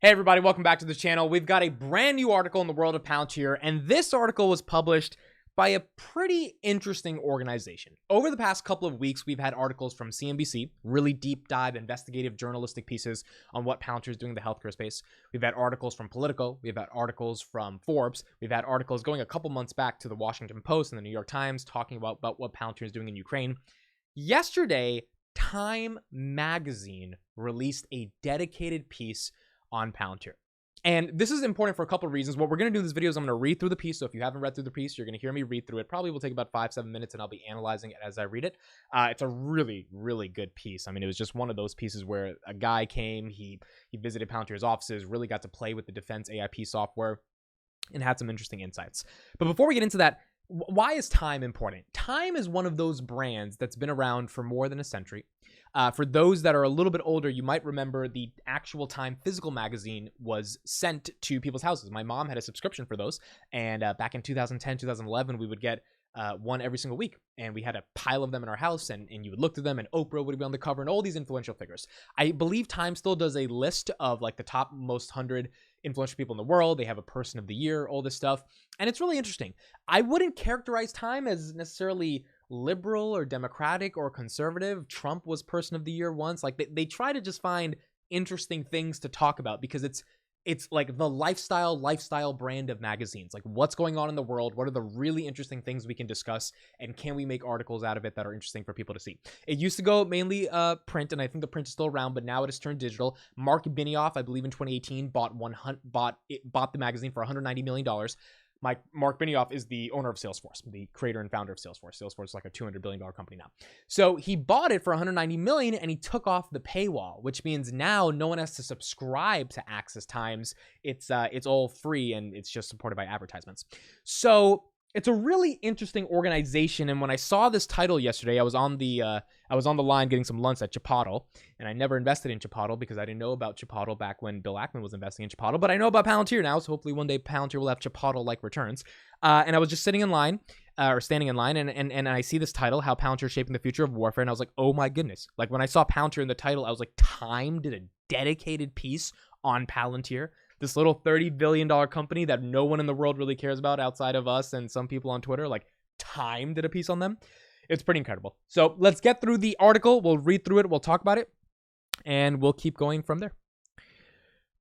Hey everybody, welcome back to the channel. We've got a brand new article in the world of Palantir, and this article was published by a pretty interesting organization. Over the past couple of weeks, we've had articles from CNBC, really deep dive, investigative, journalistic pieces on what Palantir is doing in the healthcare space. We've had articles from Politico, we've had articles from Forbes, we've had articles going a couple months back to the Washington Post and the New York Times talking about what Palantir is doing in Ukraine. Yesterday, Time magazine released a dedicated piece on Palantir. And this is important for a couple of reasons. What we're going to do in this video is I'm going to read through the piece. So if you haven't read through the piece, you're going to hear me read through it. Probably will take about 5-7 minutes and I'll be analyzing it as I read it. It's a really, really good piece. I mean, it was just one of those pieces where a guy came, he visited Palantir's offices, really got to play with the defense AIP software and had some interesting insights. But before we get into that, why is Time important? Time is one of those brands that's been around for more than a century. For those that are a little bit older, you might remember the actual Time physical magazine was sent to people's houses. My mom had a subscription for those, and back in 2010, 2011, we would get one every single week, and we had a pile of them in our house, and you would look through them, and Oprah would be on the cover, and all these influential figures. I believe Time still does a list of like the top most 100 influential people in the world. They have a person of the year, all this stuff, and it's really interesting. I wouldn't characterize Time as necessarily liberal or democratic or conservative. Trump was person of the year once. Like they try to just find interesting things to talk about because it's like the lifestyle brand of magazines. Like what's going on in the world? What are the really interesting things we can discuss? And can we make articles out of it that are interesting for people to see? It used to go mainly print, and I think the print is still around, but now it has turned digital. Mark Benioff, I believe in 2018, bought the magazine for $190 million. Mark Benioff is the owner of Salesforce, the creator and founder of Salesforce. Salesforce is like a $200 billion company now. So he bought it for $190 million and he took off the paywall, which means now no one has to subscribe to Access Times. It's all free and it's just supported by advertisements. So it's a really interesting organization. And when I saw this title yesterday, I was on the line getting some lunch at Chipotle, and I never invested in Chipotle because I didn't know about Chipotle back when Bill Ackman was investing in Chipotle, but I know about Palantir now, so hopefully one day Palantir will have Chipotle-like returns. And I was just standing in line, and I see this title, How Palantir is Shaping the Future of Warfare, and I was like, oh my goodness. Like when I saw Palantir in the title, I was like, Time did a dedicated piece on Palantir. This little $30 billion company that no one in the world really cares about outside of us and some people on Twitter, like Time did a piece on them. It's pretty incredible. So let's get through the article. We'll read through it. We'll talk about it, and we'll keep going from there.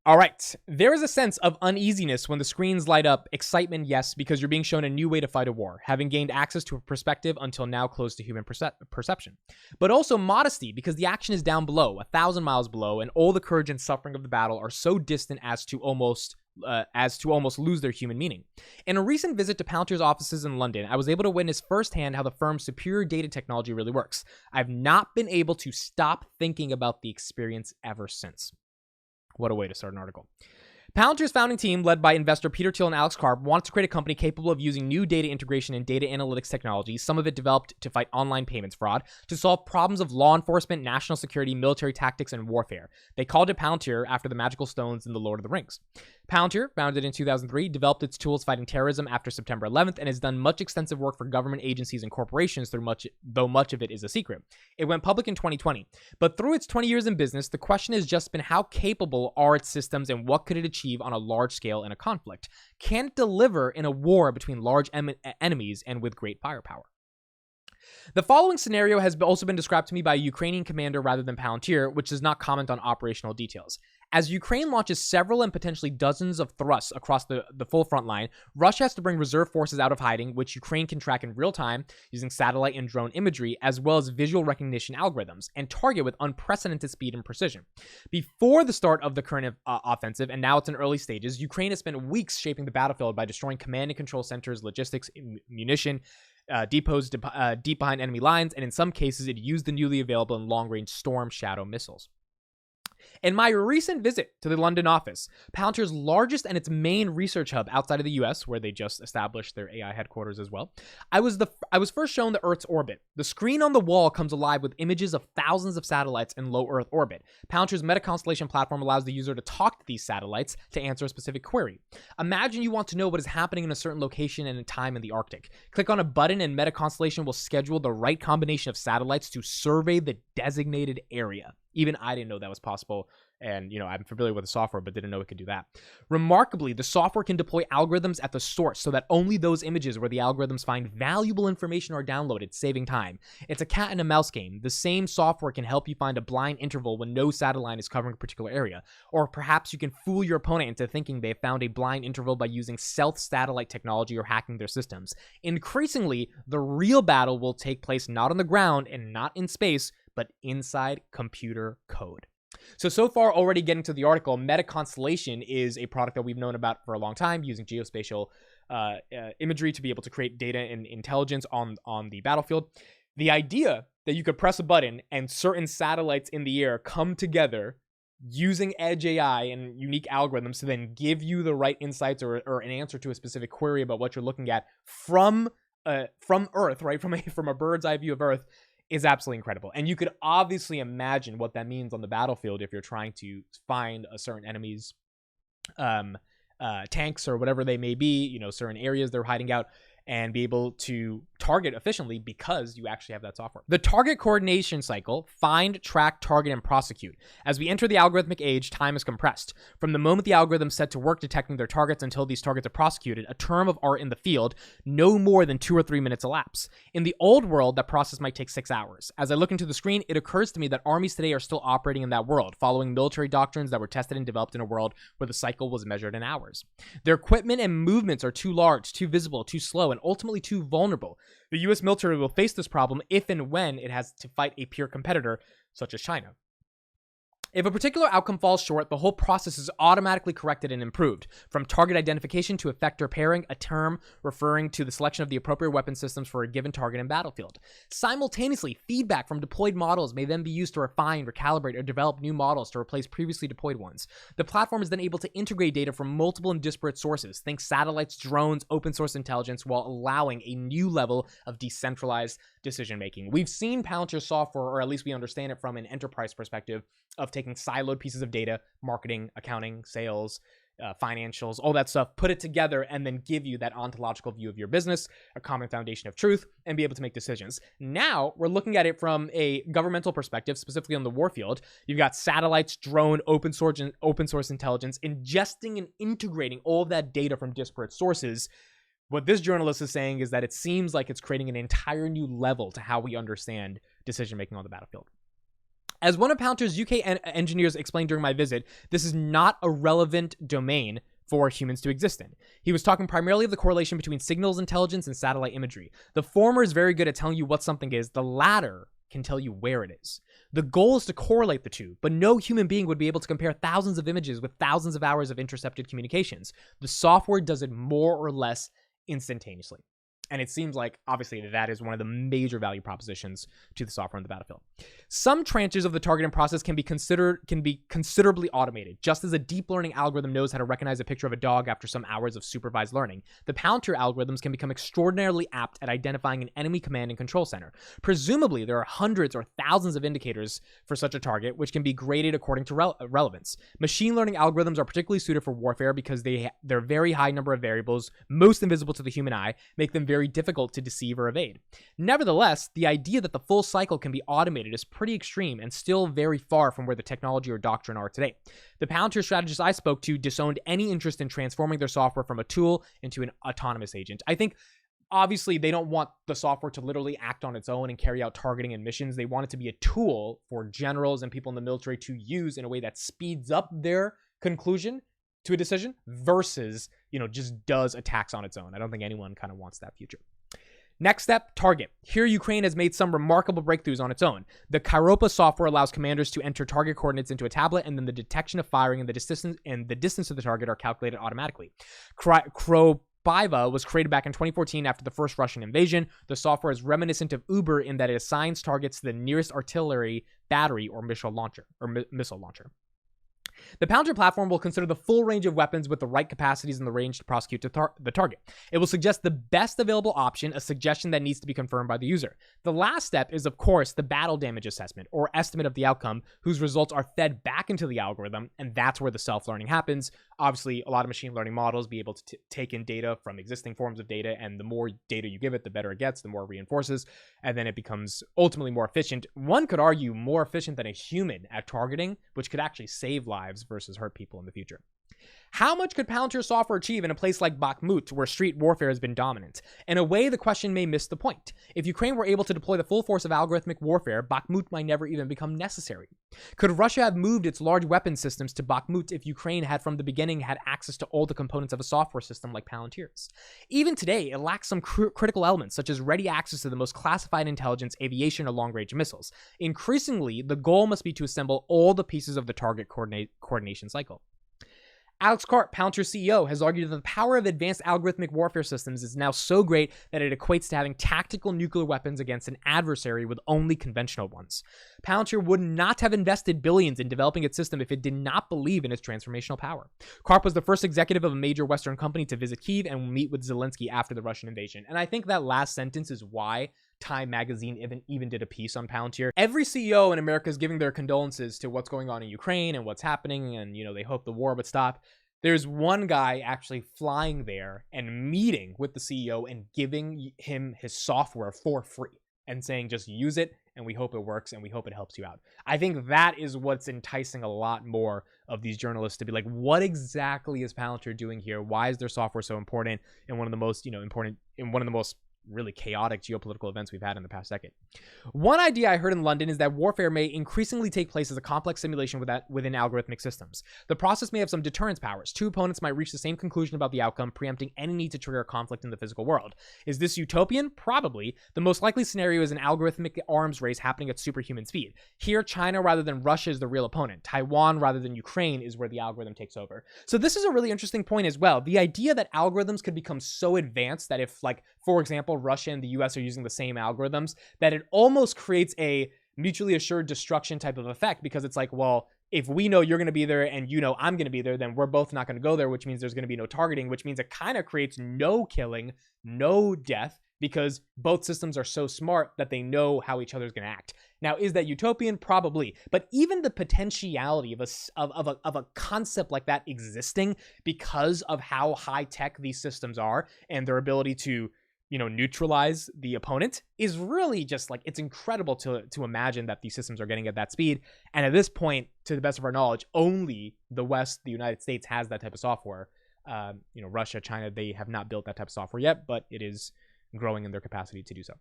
All right. There is a sense of uneasiness when the screens light up. Excitement, yes, because you're being shown a new way to fight a war, having gained access to a perspective until now closed to human perception. But also modesty, because the action is down below, 1,000 miles below, and all the courage and suffering of the battle are so distant as to almost lose their human meaning. In a recent visit to Palantir's offices in London, I was able to witness firsthand how the firm's superior data technology really works. I've not been able to stop thinking about the experience ever since. What a way to start an article. Palantir's founding team, led by investor Peter Thiel and Alex Karp, wants to create a company capable of using new data integration and data analytics technology, some of it developed to fight online payments fraud, to solve problems of law enforcement, national security, military tactics, and warfare. They called it Palantir after the magical stones in The Lord of the Rings. Palantir, founded in 2003, developed its tools fighting terrorism after September 11th and has done much extensive work for government agencies and corporations, though much of it is a secret. It went public in 2020. But through its 20 years in business, the question has just been how capable are its systems and what could it achieve on a large scale in a conflict? Can it deliver in a war between large enemies and with great firepower? The following scenario has also been described to me by a Ukrainian commander rather than Palantir, which does not comment on operational details. As Ukraine launches several and potentially dozens of thrusts across the full front line, Russia has to bring reserve forces out of hiding, which Ukraine can track in real time using satellite and drone imagery, as well as visual recognition algorithms, and target with unprecedented speed and precision. Before the start of the current offensive, and now it's in early stages, Ukraine has spent weeks shaping the battlefield by destroying command and control centers, logistics, munition, depots deep behind enemy lines, and in some cases, it used the newly available and long-range Storm Shadow missiles. In my recent visit to the London office, Palantir's largest and its main research hub outside of the US, where they just established their AI headquarters as well, I was first shown the Earth's orbit. The screen on the wall comes alive with images of thousands of satellites in low Earth orbit. Palantir's Meta Constellation platform allows the user to talk to these satellites to answer a specific query. Imagine you want to know what is happening in a certain location and a time in the Arctic. Click on a button and Meta Constellation will schedule the right combination of satellites to survey the designated area. Even I didn't know that was possible And, I'm familiar with the software, but didn't know it could do that. Remarkably, the software can deploy algorithms at the source so that only those images where the algorithms find valuable information are downloaded, saving time. It's a cat and a mouse game. The same software can help you find a blind interval when no satellite is covering a particular area. Or perhaps you can fool your opponent into thinking they have found a blind interval by using stealth satellite technology or hacking their systems. Increasingly, the real battle will take place not on the ground and not in space, but inside computer code. So far, already getting to the article, Constellation is a product that we've known about for a long time, using geospatial imagery to be able to create data and intelligence on the battlefield. The idea that you could press a button and certain satellites in the air come together using edge AI and unique algorithms to then give you the right insights or an answer to a specific query about what you're looking at from Earth, right? From a bird's eye view of Earth, is absolutely incredible. And you could obviously imagine what that means on the battlefield if you're trying to find a certain enemy's tanks or whatever they may be, certain areas they're hiding out, and be able to target efficiently because you actually have that software. The target coordination cycle: find, track, target, and prosecute. As we enter the algorithmic age, time is compressed. From the moment the algorithm set to work detecting their targets until these targets are prosecuted, a term of art in the field, no more than 2 or 3 minutes elapse. In the old world, that process might take 6 hours. As I look into the screen, it occurs to me that armies today are still operating in that world, following military doctrines that were tested and developed in a world where the cycle was measured in hours. Their equipment and movements are too large, too visible, too slow, and ultimately too vulnerable. The US military will face this problem if and when it has to fight a peer competitor such as China. If a particular outcome falls short, the whole process is automatically corrected and improved, from target identification to effector pairing, a term referring to the selection of the appropriate weapon systems for a given target and battlefield. Simultaneously, feedback from deployed models may then be used to refine, recalibrate, or develop new models to replace previously deployed ones. The platform is then able to integrate data from multiple and disparate sources, think satellites, drones, open source intelligence, while allowing a new level of decentralized decision-making. We've seen Palantir software, or at least we understand it from an enterprise perspective, of taking siloed pieces of data, marketing, accounting, sales, financials, all that stuff, put it together, and then give you that ontological view of your business, a common foundation of truth, and be able to make decisions. Now, we're looking at it from a governmental perspective, specifically on the Warfield. You've got satellites, drone, open source intelligence, ingesting and integrating all of that data from disparate sources. What this journalist is saying is that it seems like it's creating an entire new level to how we understand decision-making on the battlefield. As one of Palantir's UK engineers explained during my visit, this is not a relevant domain for humans to exist in. He was talking primarily of the correlation between signals intelligence and satellite imagery. The former is very good at telling you what something is. The latter can tell you where it is. The goal is to correlate the two, but no human being would be able to compare thousands of images with thousands of hours of intercepted communications. The software does it more or less instantaneously. And it seems like, obviously, that is one of the major value propositions to the software on the battlefield. Some tranches of the targeting process can be considerably automated. Just as a deep learning algorithm knows how to recognize a picture of a dog after some hours of supervised learning, the Palantir algorithms can become extraordinarily apt at identifying an enemy command and control center. Presumably, there are hundreds or thousands of indicators for such a target, which can be graded according to relevance. Machine learning algorithms are particularly suited for warfare because their very high number of variables, most invisible to the human eye, make them very difficult to deceive or evade. Nevertheless, the idea that the full cycle can be automated is pretty extreme and still very far from where the technology or doctrine are today. The Palantir strategists I spoke to disowned any interest in transforming their software from a tool into an autonomous agent. I think obviously they don't want the software to literally act on its own and carry out targeting and missions. They want it to be a tool for generals and people in the military to use in a way that speeds up their conclusion to a decision versus, just does attacks on its own. I don't think anyone kind of wants that future. Next step, target. Here, Ukraine has made some remarkable breakthroughs on its own. The Kairopa software allows commanders to enter target coordinates into a tablet, and then the detection of firing and the distance of the target are calculated automatically. Kropyva was created back in 2014 after the first Russian invasion. The software is reminiscent of Uber in that it assigns targets to the nearest artillery battery or missile launcher. The Palantir platform will consider the full range of weapons with the right capacities and the range to prosecute the target. It will suggest the best available option, a suggestion that needs to be confirmed by the user. The last step is, of course, the battle damage assessment, or estimate of the outcome, whose results are fed back into the algorithm, and that's where the self-learning happens. Obviously, a lot of machine learning models be able to take in data from existing forms of data, and the more data you give it, the better it gets, the more it reinforces, and then it becomes ultimately more efficient. One could argue more efficient than a human at targeting, which could actually save lives versus hurt people in the future. How much could Palantir software achieve in a place like Bakhmut, where street warfare has been dominant? In a way, the question may miss the point. If Ukraine were able to deploy the full force of algorithmic warfare, Bakhmut might never even become necessary. Could Russia have moved its large weapon systems to Bakhmut if Ukraine had from the beginning had access to all the components of a software system like Palantir's? Even today, it lacks some critical elements, such as ready access to the most classified intelligence, aviation, or long-range missiles. Increasingly, the goal must be to assemble all the pieces of the target coordination cycle. Alex Karp, Palantir CEO, has argued that the power of advanced algorithmic warfare systems is now so great that it equates to having tactical nuclear weapons against an adversary with only conventional ones. Palantir would not have invested billions in developing its system if it did not believe in its transformational power. Karp was the first executive of a major Western company to visit Kyiv and meet with Zelensky after the Russian invasion. And I think that last sentence is why Time magazine even did a piece on Palantir. Every CEO in America is giving their condolences to what's going on in Ukraine and what's happening, and they hope the war would stop. There's one guy actually flying there and meeting with the CEO and giving him his software for free and saying, just use it and we hope it works and we hope it helps you out. I think that is what's enticing a lot more of these journalists to be like, what exactly is Palantir doing here? Why is their software so important in one of the most, really chaotic geopolitical events we've had in the past decade? One idea I heard in London is that warfare may increasingly take place as a complex simulation within algorithmic systems. The process may have some deterrence powers. Two opponents might reach the same conclusion about the outcome, preempting any need to trigger a conflict in the physical world. Is this utopian? Probably. The most likely scenario is an algorithmic arms race happening at superhuman speed. Here, China rather than Russia is the real opponent. Taiwan rather than Ukraine is where the algorithm takes over. So this is a really interesting point as well. The idea that algorithms could become so advanced that if, for example, Russia and the US are using the same algorithms, that it almost creates a mutually assured destruction type of effect, because it's like, well, if we know you're going to be there and I'm going to be there, then we're both not going to go there, which means there's going to be no targeting, which means it kind of creates no killing, no death, because both systems are so smart that they know how each other's going to act. Now, is that utopian? Probably. But even the potentiality of a concept like that existing because of how high tech these systems are and their ability to neutralize the opponent is really just it's incredible to imagine that these systems are getting at that speed. And at this point, to the best of our knowledge, only the West, the United States, has that type of software. Russia, China, they have not built that type of software yet, but it is growing in their capacity to do so.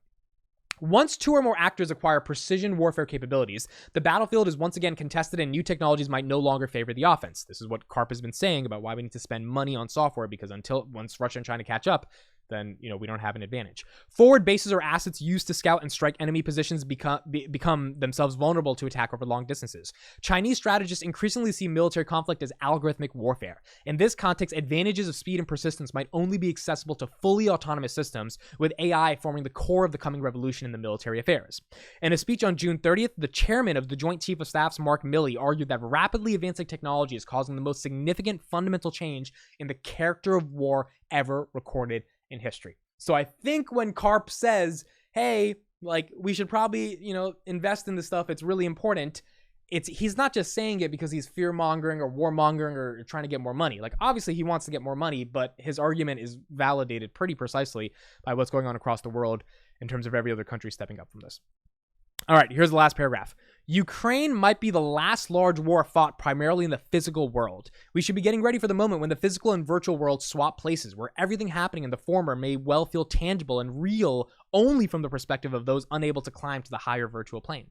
Once two or more actors acquire precision warfare capabilities, the battlefield is once again contested and new technologies might no longer favor the offense. This is what Karp has been saying about why we need to spend money on software, because once Russia and China catch up, then we don't have an advantage. Forward bases or assets used to scout and strike enemy positions become themselves vulnerable to attack over long distances. Chinese strategists increasingly see military conflict as algorithmic warfare. In this context, advantages of speed and persistence might only be accessible to fully autonomous systems, with AI forming the core of the coming revolution in the military affairs. In a speech on June 30th, the chairman of the Joint Chief of Staff's Mark Milley argued that rapidly advancing technology is causing the most significant fundamental change in the character of war ever recorded in history. So I think when Karp says, hey, we should probably, invest in this stuff, it's really important, he's not just saying it because he's fear-mongering or warmongering or trying to get more money. Obviously he wants to get more money, but his argument is validated pretty precisely by what's going on across the world in terms of every other country stepping up from this. All right, here's the last paragraph. Ukraine might be the last large war fought primarily in the physical world. We should be getting ready for the moment when the physical and virtual worlds swap places, where everything happening in the former may well feel tangible and real only from the perspective of those unable to climb to the higher virtual plane.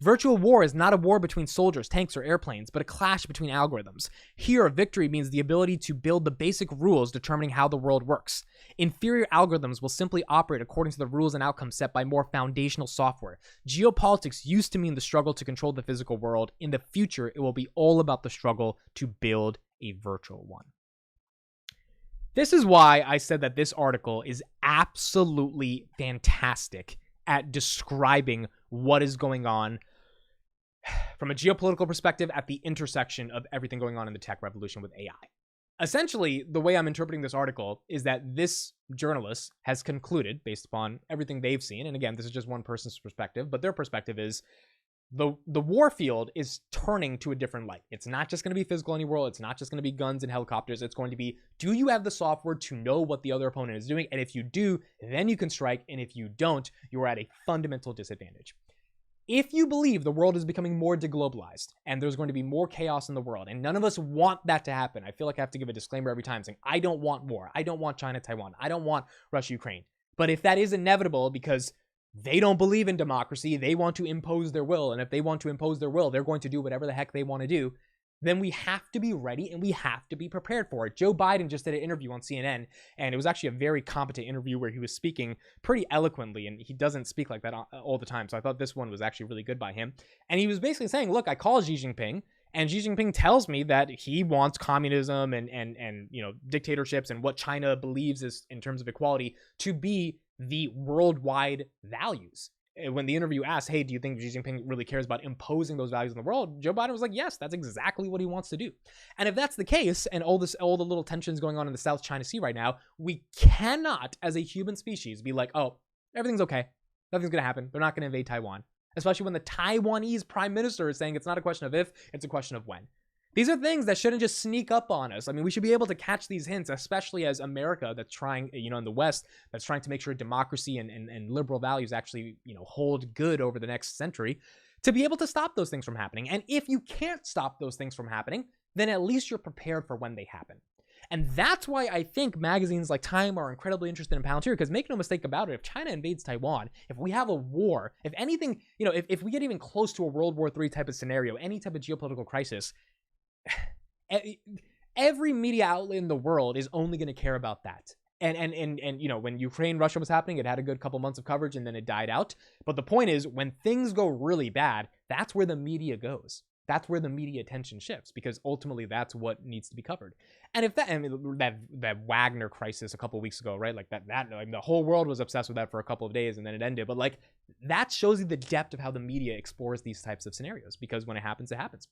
Virtual war is not a war between soldiers, tanks, or airplanes, but a clash between algorithms. Here, a victory means the ability to build the basic rules determining how the world works. Inferior algorithms will simply operate according to the rules and outcomes set by more foundational software. Geopolitics used to mean the struggle to control the physical world. In the future, it will be all about the struggle to build a virtual one. This is why I said that this article is absolutely fantastic at describing what is going on from a geopolitical perspective at the intersection of everything going on in the tech revolution with AI. Essentially, the way I'm interpreting this article is that this journalist has concluded, based upon everything they've seen, and again, this is just one person's perspective, but their perspective is the Warfield is turning to a different light. It's not just going to be physical anymore. It's not just going to be guns and helicopters. It's going to be, do you have the software to know what the other opponent is doing? And if you do, then you can strike. And if you don't, you are at a fundamental disadvantage. If you believe the world is becoming more deglobalized and there's going to be more chaos in the world, and none of us want that to happen, I feel like I have to give a disclaimer every time saying, I don't want war. I don't want China, Taiwan. I don't want Russia, Ukraine. But if that is inevitable because they don't believe in democracy, they want to impose their will. And if they want to impose their will, they're going to do whatever the heck they want to do. Then we have to be ready and we have to be prepared for it. Joe Biden just did an interview on CNN, and it was actually a very competent interview where he was speaking pretty eloquently, and he doesn't speak like that all the time. So I thought this one was actually really good by him. And he was basically saying, look, I call Xi Jinping, and Xi Jinping tells me that he wants communism and dictatorships and what China believes is in terms of equality to be the worldwide values. When the interview asked, hey, do you think Xi Jinping really cares about imposing those values in the world? Joe Biden was like, yes, that's exactly what he wants to do. And if that's the case, and all the little tensions going on in the South China Sea right now, we cannot, as a human species, be like, oh, everything's okay. Nothing's going to happen. They're not going to invade Taiwan. Especially when the Taiwanese prime minister is saying it's not a question of if, it's a question of when. These are things that shouldn't just sneak up on us. I mean, we should be able to catch these hints, especially as America that's trying, in the West, that's trying to make sure democracy and liberal values actually, hold good over the next century, to be able to stop those things from happening. And if you can't stop those things from happening, then at least you're prepared for when they happen. And that's why I think magazines like Time are incredibly interested in Palantir, because make no mistake about it, if China invades Taiwan, if we have a war, if anything, if we get even close to a World War III type of scenario, any type of geopolitical crisis, every media outlet in the world is only going to care about that. And when Ukraine, Russia was happening, it had a good couple months of coverage and then it died out. But the point is, when things go really bad, that's where the media goes. That's where the media attention shifts, because ultimately that's what needs to be covered. And if that Wagner crisis a couple of weeks ago, right? Like the whole world was obsessed with that for a couple of days and then it ended. But like, that shows you the depth of how the media explores these types of scenarios, because when it happens, it happens.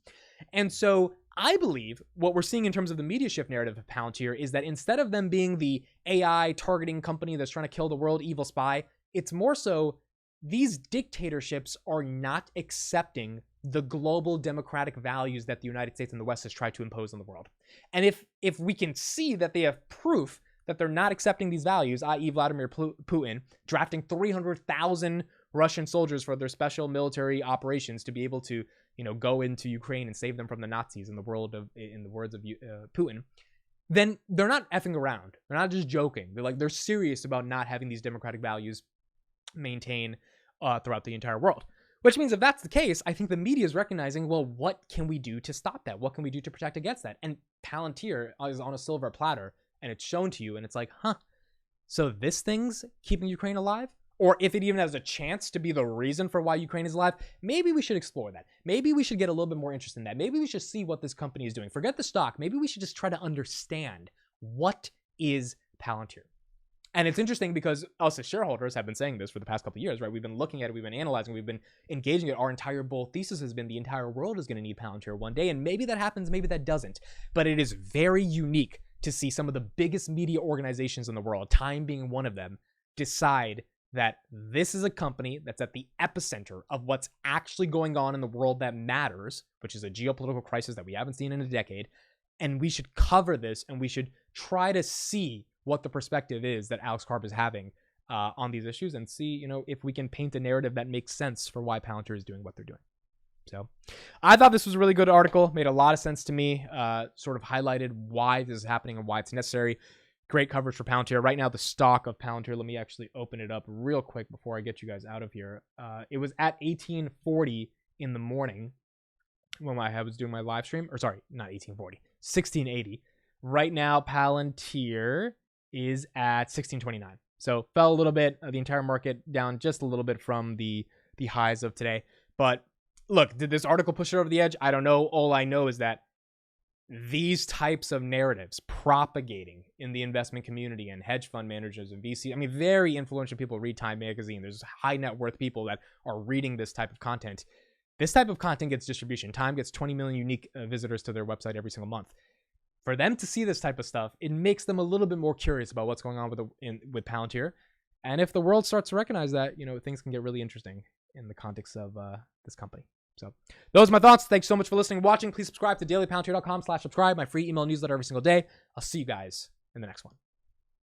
And so I believe what we're seeing in terms of the media shift narrative of Palantir is that instead of them being the AI targeting company that's trying to kill the world, evil spy, it's more so these dictatorships are not accepting the global democratic values that the United States and the West has tried to impose on the world. And if we can see that they have proof that they're not accepting these values, i.e. Vladimir Putin drafting 300,000 Russian soldiers for their special military operations to be able to, go into Ukraine and save them from the Nazis in the words of Putin, then they're not effing around. They're not just joking. They're serious about not having these democratic values maintained throughout the entire world. Which means if that's the case, I think the media is recognizing, well, what can we do to stop that? What can we do to protect against that? And Palantir is on a silver platter, and it's shown to you, and it's like, so this thing's keeping Ukraine alive? Or if it even has a chance to be the reason for why Ukraine is alive, maybe we should explore that. Maybe we should get a little bit more interest in that. Maybe we should see what this company is doing. Forget the stock. Maybe we should just try to understand what is Palantir. And it's interesting because us as shareholders have been saying this for the past couple of years, right? We've been looking at it, we've been analyzing, we've been engaging it. Our entire bull thesis has been the entire world is going to need Palantir one day. And maybe that happens, maybe that doesn't. But it is very unique to see some of the biggest media organizations in the world, Time being one of them, decide that this is a company that's at the epicenter of what's actually going on in the world that matters, which is a geopolitical crisis that we haven't seen in a decade. And we should cover this, and we should try to see what the perspective is that Alex Karp is having on these issues, and see, if we can paint a narrative that makes sense for why Palantir is doing what they're doing. So I thought this was a really good article, made a lot of sense to me, sort of highlighted why this is happening and why it's necessary. Great coverage for Palantir. Right now, the stock of Palantir, let me actually open it up real quick before I get you guys out of here. It was at 1840 in the morning when I was doing my live stream, or sorry, not 1840, 1680. Right now, Palantir is at 1629. So fell a little bit, the entire market down just a little bit from the highs of today. But look, did this article push it over the edge? I don't know. All I know is that these types of narratives propagating in the investment community and hedge fund managers and VC, very influential people read Time magazine. There's high net worth people that are reading this type of content. This type of content gets distribution. Time gets 20 million unique visitors to their website every single month. For them to see this type of stuff, it makes them a little bit more curious about what's going on with Palantir. And if the world starts to recognize that, things can get really interesting in the context of this company. So those are my thoughts. Thanks so much for listening and watching. Please subscribe to dailypalantir.com/subscribe, my free email newsletter every single day. I'll see you guys in the next one.